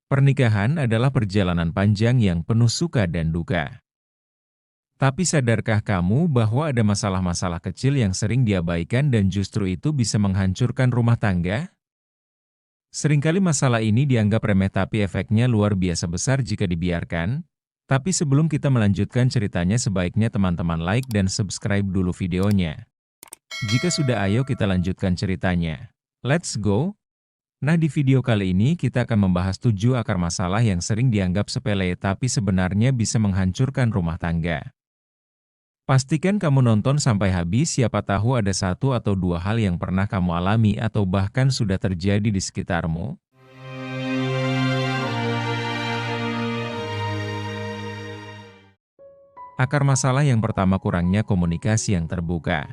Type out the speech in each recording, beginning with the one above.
Pernikahan adalah perjalanan panjang yang penuh suka dan duka. Tapi sadarkah kamu bahwa ada masalah-masalah kecil yang sering diabaikan dan justru itu bisa menghancurkan rumah tangga? Seringkali masalah ini dianggap remeh tapi efeknya luar biasa besar jika dibiarkan. Tapi sebelum kita melanjutkan ceritanya sebaiknya teman-teman like dan subscribe dulu videonya. Jika sudah ayo kita lanjutkan ceritanya. Let's go! Nah di video kali ini kita akan membahas 7 akar masalah yang sering dianggap sepele tapi sebenarnya bisa menghancurkan rumah tangga. Pastikan kamu nonton sampai habis, siapa tahu ada satu atau dua hal yang pernah kamu alami atau bahkan sudah terjadi di sekitarmu. Akar masalah yang pertama, kurangnya komunikasi yang terbuka.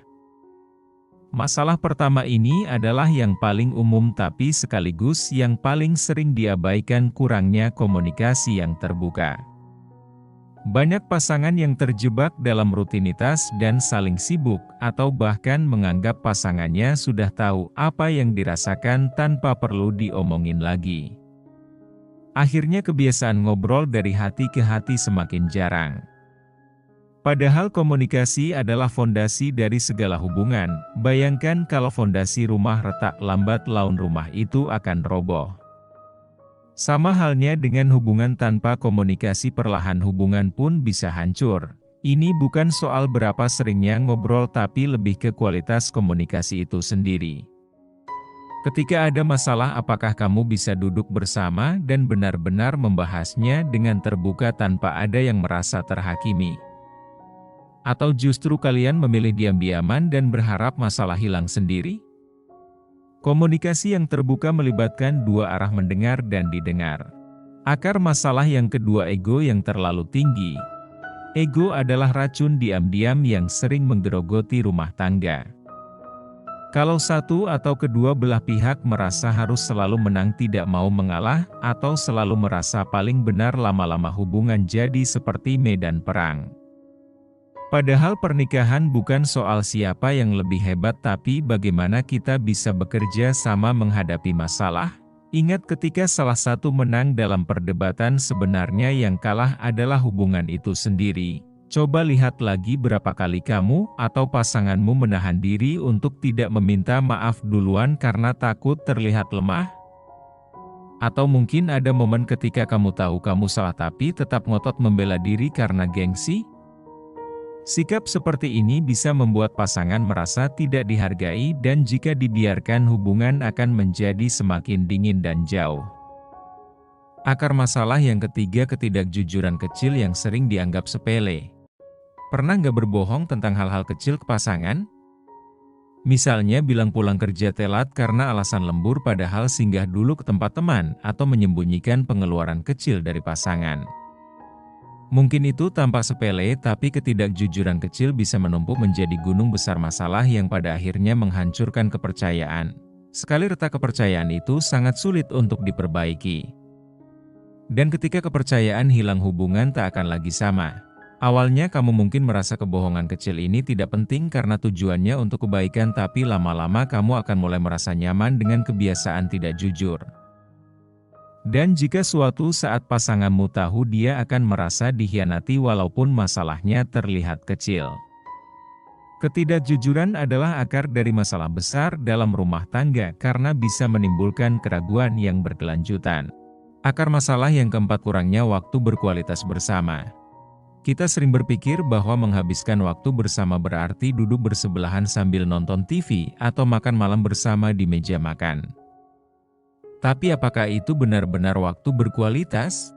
Masalah pertama ini adalah yang paling umum tapi sekaligus yang paling sering diabaikan, kurangnya komunikasi yang terbuka. Banyak pasangan yang terjebak dalam rutinitas dan saling sibuk, atau bahkan menganggap pasangannya sudah tahu apa yang dirasakan tanpa perlu diomongin lagi. Akhirnya kebiasaan ngobrol dari hati ke hati semakin jarang. Padahal komunikasi adalah fondasi dari segala hubungan. Bayangkan kalau fondasi rumah retak, lambat laun rumah itu akan roboh. Sama halnya dengan hubungan, tanpa komunikasi perlahan hubungan pun bisa hancur. Ini bukan soal berapa seringnya ngobrol tapi lebih ke kualitas komunikasi itu sendiri. Ketika ada masalah, apakah kamu bisa duduk bersama dan benar-benar membahasnya dengan terbuka tanpa ada yang merasa terhakimi? Atau justru kalian memilih diam-diaman dan berharap masalah hilang sendiri? Komunikasi yang terbuka melibatkan dua arah, mendengar dan didengar. Akar masalah yang kedua, ego yang terlalu tinggi. Ego adalah racun diam-diam yang sering menggerogoti rumah tangga. Kalau satu atau kedua belah pihak merasa harus selalu menang, tidak mau mengalah, atau selalu merasa paling benar, lama-lama hubungan jadi seperti medan perang. Padahal pernikahan bukan soal siapa yang lebih hebat tapi bagaimana kita bisa bekerja sama menghadapi masalah. Ingat, ketika salah satu menang dalam perdebatan, sebenarnya yang kalah adalah hubungan itu sendiri. Coba lihat lagi berapa kali kamu atau pasanganmu menahan diri untuk tidak meminta maaf duluan karena takut terlihat lemah? Atau mungkin ada momen ketika kamu tahu kamu salah tapi tetap ngotot membela diri karena gengsi? Sikap seperti ini bisa membuat pasangan merasa tidak dihargai dan jika dibiarkan hubungan akan menjadi semakin dingin dan jauh. Akar masalah yang ketiga, ketidakjujuran kecil yang sering dianggap sepele. Pernah nggak berbohong tentang hal-hal kecil ke pasangan? Misalnya bilang pulang kerja telat karena alasan lembur padahal singgah dulu ke tempat teman, atau menyembunyikan pengeluaran kecil dari pasangan. Mungkin itu tampak sepele, tapi ketidakjujuran kecil bisa menumpuk menjadi gunung besar masalah yang pada akhirnya menghancurkan kepercayaan. Sekali retak kepercayaan itu sangat sulit untuk diperbaiki. Dan ketika kepercayaan hilang, hubungan tak akan lagi sama. Awalnya kamu mungkin merasa kebohongan kecil ini tidak penting karena tujuannya untuk kebaikan, tapi lama-lama kamu akan mulai merasa nyaman dengan kebiasaan tidak jujur. Dan jika suatu saat pasanganmu tahu, dia akan merasa dikhianati walaupun masalahnya terlihat kecil. Ketidakjujuran adalah akar dari masalah besar dalam rumah tangga karena bisa menimbulkan keraguan yang berkelanjutan. Akar masalah yang keempat, kurangnya waktu berkualitas bersama. Kita sering berpikir bahwa menghabiskan waktu bersama berarti duduk bersebelahan sambil nonton TV atau makan malam bersama di meja makan. Tapi apakah itu benar-benar waktu berkualitas?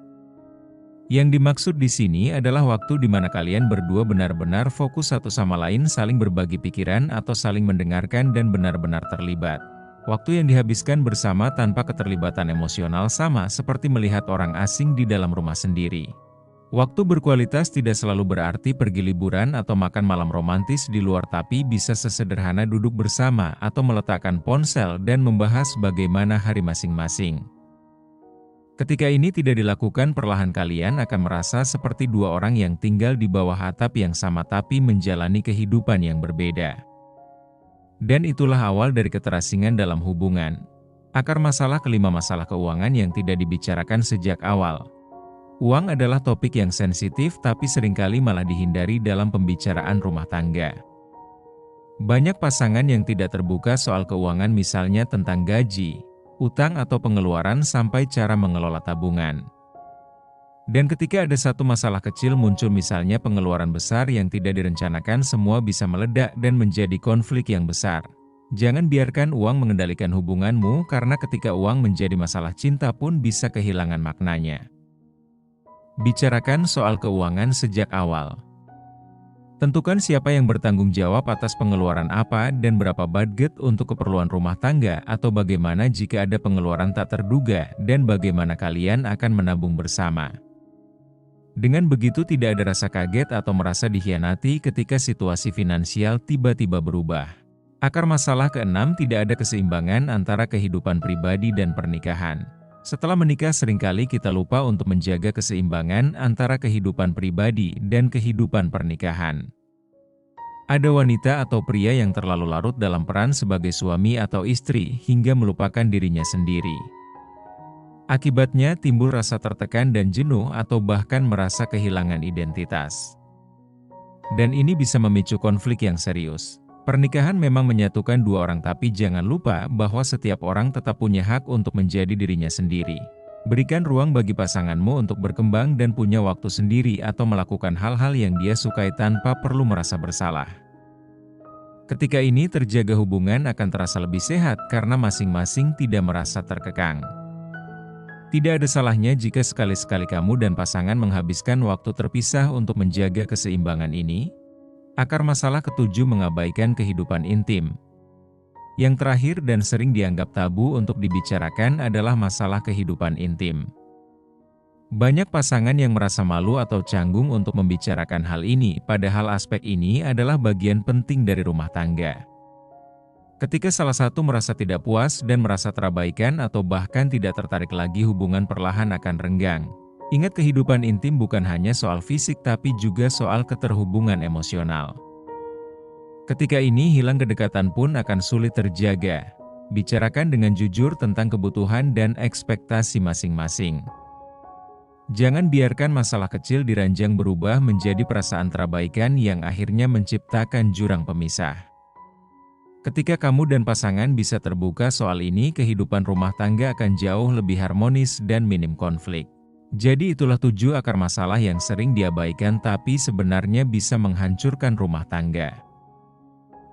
Yang dimaksud di sini adalah waktu di mana kalian berdua benar-benar fokus satu sama lain, saling berbagi pikiran atau saling mendengarkan dan benar-benar terlibat. Waktu yang dihabiskan bersama tanpa keterlibatan emosional sama seperti melihat orang asing di dalam rumah sendiri. Waktu berkualitas tidak selalu berarti pergi liburan atau makan malam romantis di luar, tapi bisa sesederhana duduk bersama atau meletakkan ponsel dan membahas bagaimana hari masing-masing. Ketika ini tidak dilakukan perlahan, kalian akan merasa seperti dua orang yang tinggal di bawah atap yang sama tapi menjalani kehidupan yang berbeda. Dan itulah awal dari keterasingan dalam hubungan. Akar masalah kelima, masalah keuangan yang tidak dibicarakan sejak awal. Uang adalah topik yang sensitif tapi seringkali malah dihindari dalam pembicaraan rumah tangga. Banyak pasangan yang tidak terbuka soal keuangan, misalnya tentang gaji, utang atau pengeluaran sampai cara mengelola tabungan. Dan ketika ada satu masalah kecil muncul, misalnya pengeluaran besar yang tidak direncanakan, semua bisa meledak dan menjadi konflik yang besar. Jangan biarkan uang mengendalikan hubunganmu, karena ketika uang menjadi masalah, cinta pun bisa kehilangan maknanya. Bicarakan soal keuangan sejak awal. Tentukan siapa yang bertanggung jawab atas pengeluaran apa dan berapa budget untuk keperluan rumah tangga, atau bagaimana jika ada pengeluaran tak terduga, dan bagaimana kalian akan menabung bersama. Dengan begitu tidak ada rasa kaget atau merasa dikhianati ketika situasi finansial tiba-tiba berubah. Akar masalah keenam, tidak ada keseimbangan antara kehidupan pribadi dan pernikahan. Setelah menikah seringkali kita lupa untuk menjaga keseimbangan antara kehidupan pribadi dan kehidupan pernikahan. Ada wanita atau pria yang terlalu larut dalam peran sebagai suami atau istri hingga melupakan dirinya sendiri. Akibatnya timbul rasa tertekan dan jenuh atau bahkan merasa kehilangan identitas. Dan ini bisa memicu konflik yang serius. Pernikahan memang menyatukan dua orang, tapi jangan lupa bahwa setiap orang tetap punya hak untuk menjadi dirinya sendiri. Berikan ruang bagi pasanganmu untuk berkembang dan punya waktu sendiri atau melakukan hal-hal yang dia sukai tanpa perlu merasa bersalah. Ketika ini terjaga, hubungan akan terasa lebih sehat karena masing-masing tidak merasa terkekang. Tidak ada salahnya jika sekali-sekali kamu dan pasangan menghabiskan waktu terpisah untuk menjaga keseimbangan ini. Akar masalah ketujuh, mengabaikan kehidupan intim. Yang terakhir dan sering dianggap tabu untuk dibicarakan adalah masalah kehidupan intim. Banyak pasangan yang merasa malu atau canggung untuk membicarakan hal ini, padahal aspek ini adalah bagian penting dari rumah tangga. Ketika salah satu merasa tidak puas dan merasa terabaikan atau bahkan tidak tertarik lagi, hubungan perlahan akan renggang. Ingat, kehidupan intim bukan hanya soal fisik tapi juga soal keterhubungan emosional. Ketika ini hilang, kedekatan pun akan sulit terjaga. Bicarakan dengan jujur tentang kebutuhan dan ekspektasi masing-masing. Jangan biarkan masalah kecil di ranjang berubah menjadi perasaan terabaikan yang akhirnya menciptakan jurang pemisah. Ketika kamu dan pasangan bisa terbuka soal ini, kehidupan rumah tangga akan jauh lebih harmonis dan minim konflik. Jadi itulah 7 akar masalah yang sering diabaikan tapi sebenarnya bisa menghancurkan rumah tangga.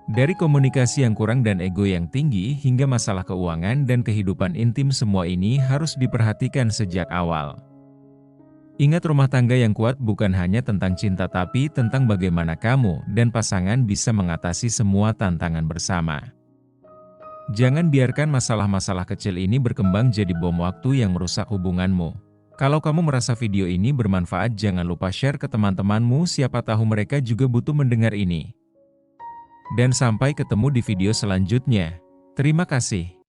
Dari komunikasi yang kurang dan ego yang tinggi hingga masalah keuangan dan kehidupan intim, semua ini harus diperhatikan sejak awal. Ingat, rumah tangga yang kuat bukan hanya tentang cinta tapi tentang bagaimana kamu dan pasangan bisa mengatasi semua tantangan bersama. Jangan biarkan masalah-masalah kecil ini berkembang jadi bom waktu yang merusak hubunganmu. Kalau kamu merasa video ini bermanfaat, jangan lupa share ke teman-temanmu, siapa tahu mereka juga butuh mendengar ini. Dan sampai ketemu di video selanjutnya. Terima kasih.